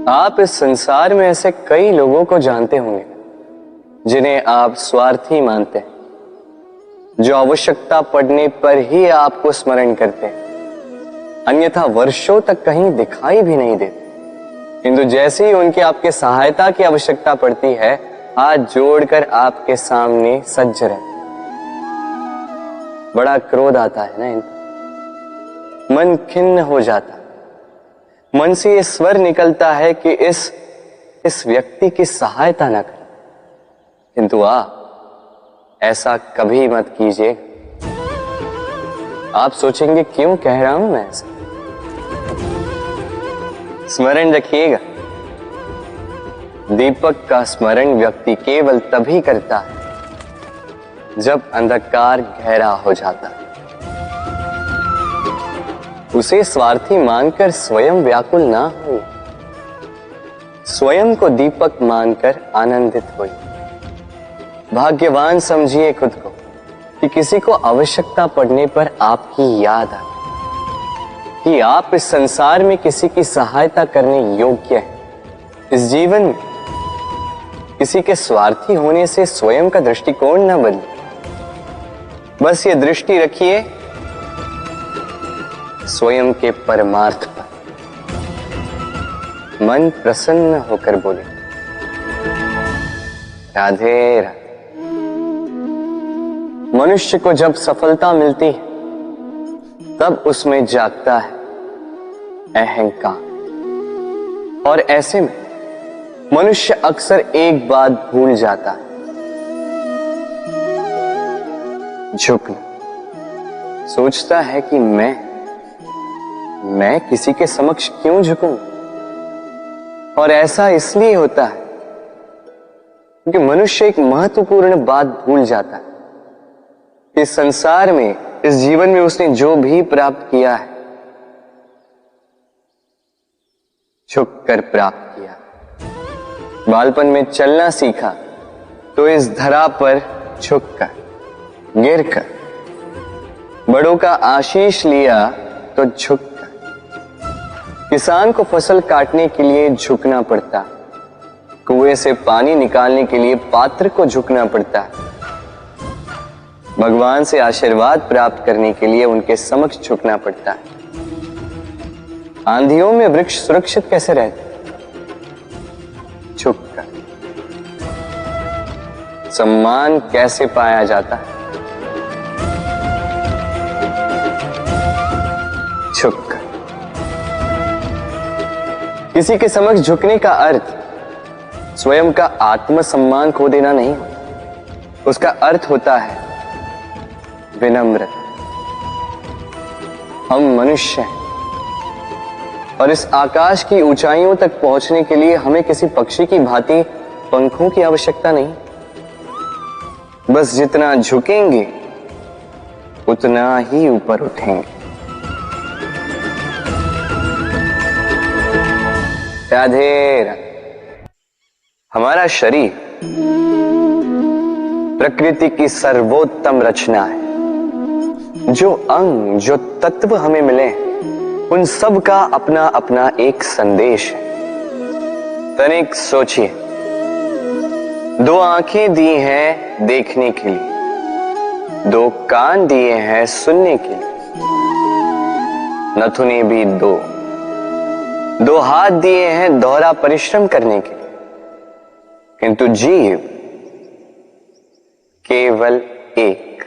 आप इस संसार में ऐसे कई लोगों को जानते होंगे जिन्हें आप स्वार्थी मानते हैं, जो आवश्यकता पड़ने पर ही आपको स्मरण करते हैं, अन्यथा वर्षों तक कहीं दिखाई भी नहीं देते, किंतु जैसे ही उनकी आपके सहायता की आवश्यकता पड़ती है, हाथ जोड़कर आपके सामने सज्ज रहते। बड़ा क्रोध आता है ना इनको, मन खिन्न हो जाता है, मन से ये स्वर निकलता है कि इस व्यक्ति की सहायता ना करें, किंतु ऐसा कभी मत कीजिए। आप सोचेंगे क्यों कह रहा हूं मैं ऐसा। स्मरण रखिएगा, दीपक का स्मरण व्यक्ति केवल तभी करता है जब अंधकार गहरा हो जाता है। उसे स्वार्थी मानकर स्वयं व्याकुल ना हो, स्वयं को दीपक मानकर आनंदित होइए। भाग्यवान समझिए खुद को कि किसी को आवश्यकता पड़ने पर आपकी याद आए, कि आप इस संसार में किसी की सहायता करने योग्य हैं। इस जीवन में किसी के स्वार्थी होने से स्वयं का दृष्टिकोण न बदले, बस ये दृष्टि रखिए स्वयं के परमार्थ पर। मन प्रसन्न होकर बोले, राधे राधे। मनुष्य को जब सफलता मिलती है तब उसमें जागता है अहंकार, और ऐसे में मनुष्य अक्सर एक बात भूल जाता है, झुकना। सोचता है कि मैं किसी के समक्ष क्यों झुकूं, और ऐसा इसलिए होता है क्योंकि मनुष्य एक महत्वपूर्ण बात भूल जाता है। इस संसार में, इस जीवन में उसने जो भी प्राप्त किया है, झुककर प्राप्त किया। बालपन में चलना सीखा तो इस धरा पर झुककर, गिरकर। बड़ों का आशीष लिया तो झुककर। किसान को फसल काटने के लिए झुकना पड़ता, कुएं से पानी निकालने के लिए पात्र को झुकना पड़ता, भगवान से आशीर्वाद प्राप्त करने के लिए उनके समक्ष झुकना पड़ता है। आंधियों में वृक्ष सुरक्षित कैसे रहते? झुककर। सम्मान कैसे पाया जाता है? झुककर। किसी के समक्ष झुकने का अर्थ स्वयं का आत्मसम्मान खो देना नहीं होता, उसका अर्थ होता है विनम्रता। हम मनुष्य हैं और इस आकाश की ऊंचाइयों तक पहुंचने के लिए हमें किसी पक्षी की भांति पंखों की आवश्यकता नहीं, बस जितना झुकेंगे उतना ही ऊपर उठेंगे। राधे राधे। हमारा शरीर प्रकृति की सर्वोत्तम रचना है। जो अंग, जो तत्व हमें मिले, उन सब का अपना अपना एक संदेश है। तनिक सोचिए, दो आंखें दी हैं देखने के लिए, दो कान दिए हैं सुनने के लिए, नथुने भी दो हाथ दिए हैं दोहरा परिश्रम करने के लिए, किंतु जीव केवल एक।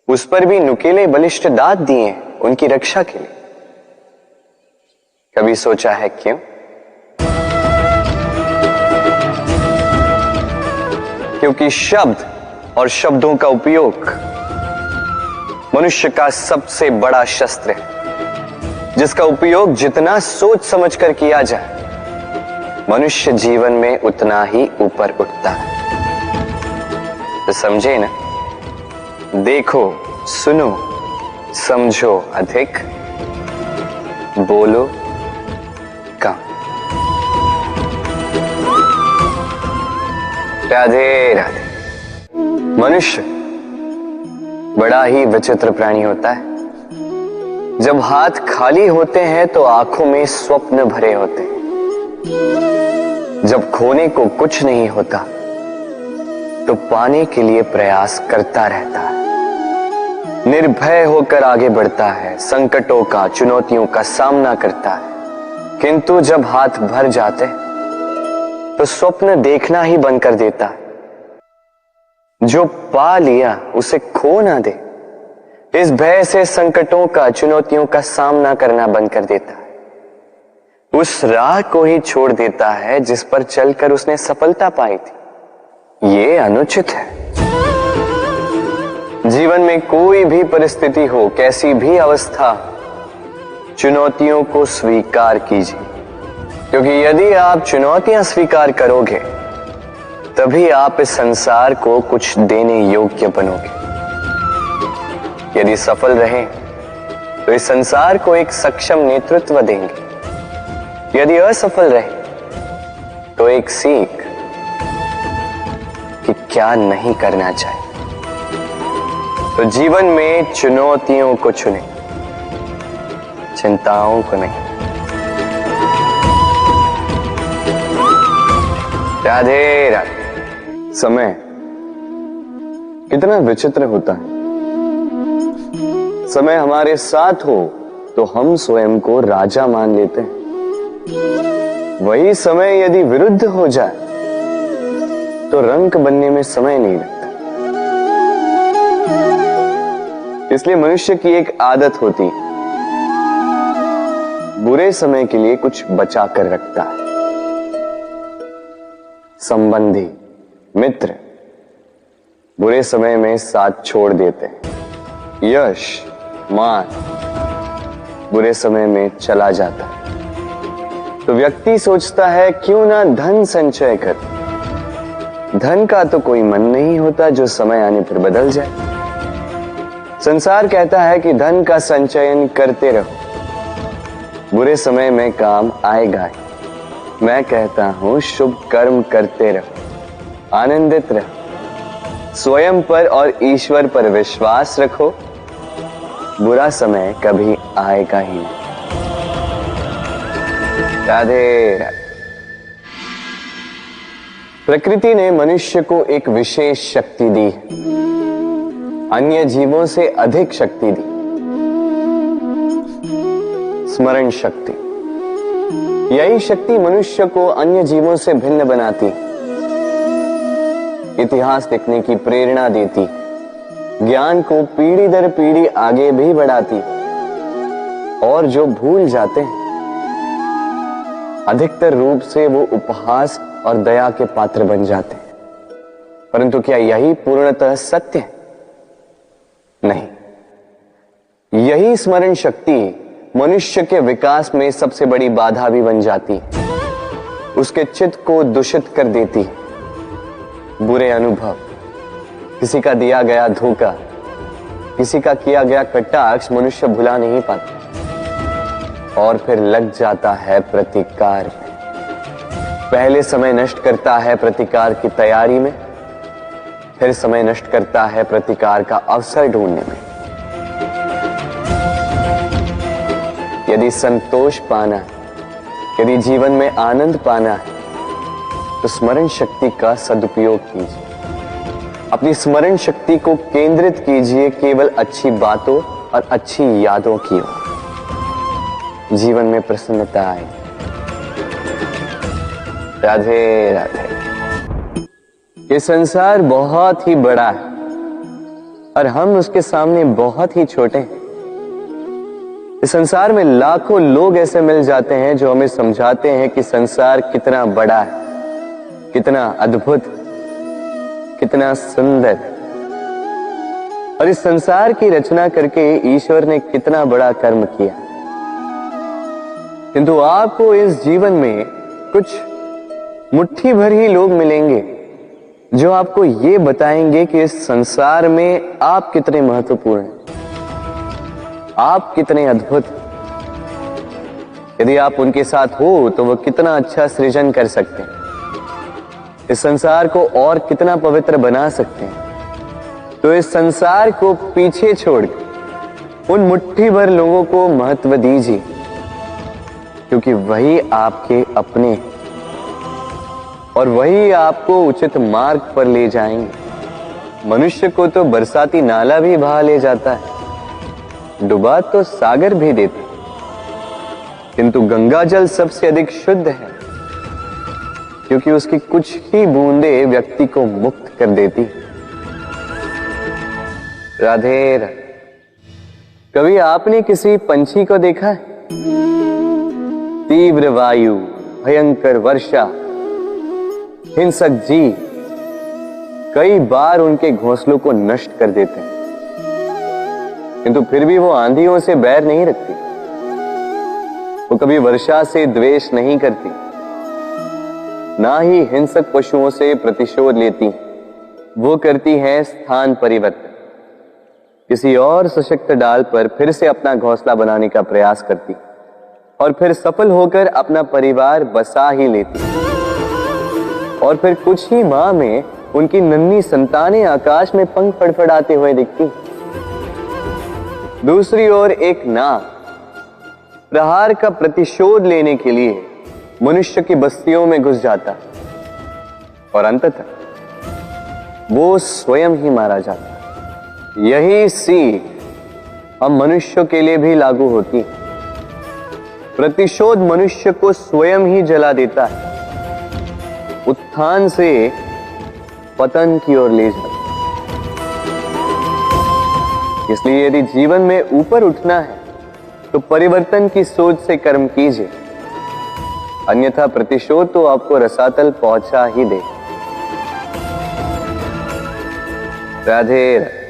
उस पर भी नुकीले बलिष्ठ दांत दिए हैं उनकी रक्षा के लिए। कभी सोचा है क्यों? क्योंकि शब्द और शब्दों का उपयोग मनुष्य का सबसे बड़ा शस्त्र है, जिसका उपयोग जितना सोच समझकर किया जाए, मनुष्य जीवन में उतना ही ऊपर उठता है। तो समझे ना? देखो, सुनो, समझो अधिक, बोलो कम। राधे राधे। मनुष्य बड़ा ही विचित्र प्राणी होता है। जब हाथ खाली होते हैं तो आंखों में स्वप्न भरे होते हैं। जब खोने को कुछ नहीं होता तो पाने के लिए प्रयास करता रहता है। निर्भय होकर आगे बढ़ता है, संकटों का, चुनौतियों का सामना करता है। किंतु जब हाथ भर जाते तो स्वप्न देखना ही बंद कर देता है। जो पा लिया उसे खो ना दे, इस भय से संकटों का, चुनौतियों का सामना करना बंद कर देता है। उस राह को ही छोड़ देता है जिस पर चलकर उसने सफलता पाई थी। ये अनुचित है। जीवन में कोई भी परिस्थिति हो, कैसी भी अवस्था, चुनौतियों को स्वीकार कीजिए, क्योंकि यदि आप चुनौतियां स्वीकार करोगे तभी आप इस संसार को कुछ देने योग्य बनोगे। यदि सफल रहे तो इस संसार को एक सक्षम नेतृत्व देंगे, यदि असफल रहे तो एक सीख कि क्या नहीं करना चाहिए। तो जीवन में चुनौतियों को चुने, चिंताओं को नहीं। राधे राधे। समय कितना विचित्र होता है। समय हमारे साथ हो तो हम स्वयं को राजा मान लेते हैं। वही समय यदि विरुद्ध हो जाए तो रंक बनने में समय नहीं लगता। इसलिए मनुष्य की एक आदत होती है, बुरे समय के लिए कुछ बचा कर रखता है। संबंधी, मित्र बुरे समय में साथ छोड़ देते हैं। यश, मान बुरे समय में चला जाता है। तो व्यक्ति सोचता है क्यों ना धन संचय कर। धन का तो कोई मन नहीं होता जो समय आने पर बदल जाए। संसार कहता है कि धन का संचयन करते रहो, बुरे समय में काम आएगा ही। मैं कहता हूं शुभ कर्म करते रहो, आनंदित रहो, स्वयं पर और ईश्वर पर विश्वास रखो, बुरा समय कभी आएगा ही नहीं। राधे राधे। प्रकृति ने मनुष्य को एक विशेष शक्ति दी, अन्य जीवों से अधिक शक्ति दी, स्मरण शक्ति। यही शक्ति मनुष्य को अन्य जीवों से भिन्न बनाती, इतिहास लिखने की प्रेरणा देती, ज्ञान को पीढ़ी दर पीढ़ी आगे भी बढ़ाती। और जो भूल जाते हैं अधिकतर रूप से वो उपहास और दया के पात्र बन जाते हैं। परंतु क्या यही पूर्णतः सत्य है? नहीं। यही स्मरण शक्ति मनुष्य के विकास में सबसे बड़ी बाधा भी बन जाती है, उसके चित्त को दूषित कर देती है। बुरे अनुभव, किसी का दिया गया धोखा, किसी का किया गया कटाक्ष मनुष्य भुला नहीं पाता और फिर लग जाता है प्रतिकार में। पहले समय नष्ट करता है प्रतिकार की तैयारी में, फिर समय नष्ट करता है प्रतिकार का अवसर ढूंढने में। यदि संतोष पाना है, यदि जीवन में आनंद पाना है, तो स्मरण शक्ति का सदुपयोग कीजिए। अपनी स्मरण शक्ति को केंद्रित कीजिए केवल अच्छी बातों और अच्छी यादों की ओर। जीवन में प्रसन्नता आए। राधे राधे। ये संसार बहुत ही बड़ा है और हम उसके सामने बहुत ही छोटे हैं। इस संसार में लाखों लोग ऐसे मिल जाते हैं जो हमें समझाते हैं कि संसार कितना बड़ा है, कितना अद्भुत, कितना सुंदर। और इस संसार की रचना करके ईश्वर ने कितना बड़ा कर्म किया। किंतु आपको इस जीवन में कुछ मुट्ठी भर ही लोग मिलेंगे जो आपको ये बताएंगे कि इस संसार में आप कितने महत्वपूर्ण हैं, आप कितने अद्भुत। यदि आप उनके साथ हो तो वो कितना अच्छा सृजन कर सकते हैं, इस संसार को और कितना पवित्र बना सकते हैं। तो इस संसार को पीछे छोड़ उन मुट्ठी भर लोगों को महत्व दीजिए, क्योंकि वही आपके अपने हैं और वही आपको उचित मार्ग पर ले जाएंगे। मनुष्य को तो बरसाती नाला भी बहा ले जाता है, डुबा तो सागर भी देता, किंतु गंगा जल सबसे अधिक शुद्ध है, क्योंकि उसकी कुछ ही बूंदें व्यक्ति को मुक्त कर देती। राधे राधे। कभी आपने किसी पंछी को देखा है? तीव्र वायु, भयंकर वर्षा, हिंसक जीव कई बार उनके घोंसलों को नष्ट कर देते हैं, किंतु फिर भी वो आंधियों से बैर नहीं रखती। वो कभी वर्षा से द्वेष नहीं करती, ना ही हिंसक पशुओं से प्रतिशोध लेती। वो करती हैं स्थान परिवर्तन, किसी और सशक्त डाल पर फिर से अपना घोंसला बनाने का प्रयास करती और फिर सफल होकर अपना परिवार बसा ही लेती। और फिर कुछ ही माह में उनकी नन्ही संतानें आकाश में पंख फड़फड़ाते हुए दिखती। दूसरी ओर एक नाग प्रहार का प्रतिशोध लेने के लिए मनुष्य की बस्तियों में घुस जाता और अंततः वो स्वयं ही मारा जाता। यही सीख हम मनुष्यों के लिए भी लागू होती है। प्रतिशोध मनुष्य को स्वयं ही जला देता है, उत्थान से पतन की ओर ले जाता। इसलिए यदि जीवन में ऊपर उठना है तो परिवर्तन की सोच से कर्म कीजिए, अन्यथा प्रतिशोध तो आपको रसातल पहुंचा ही दे। राधे राधे।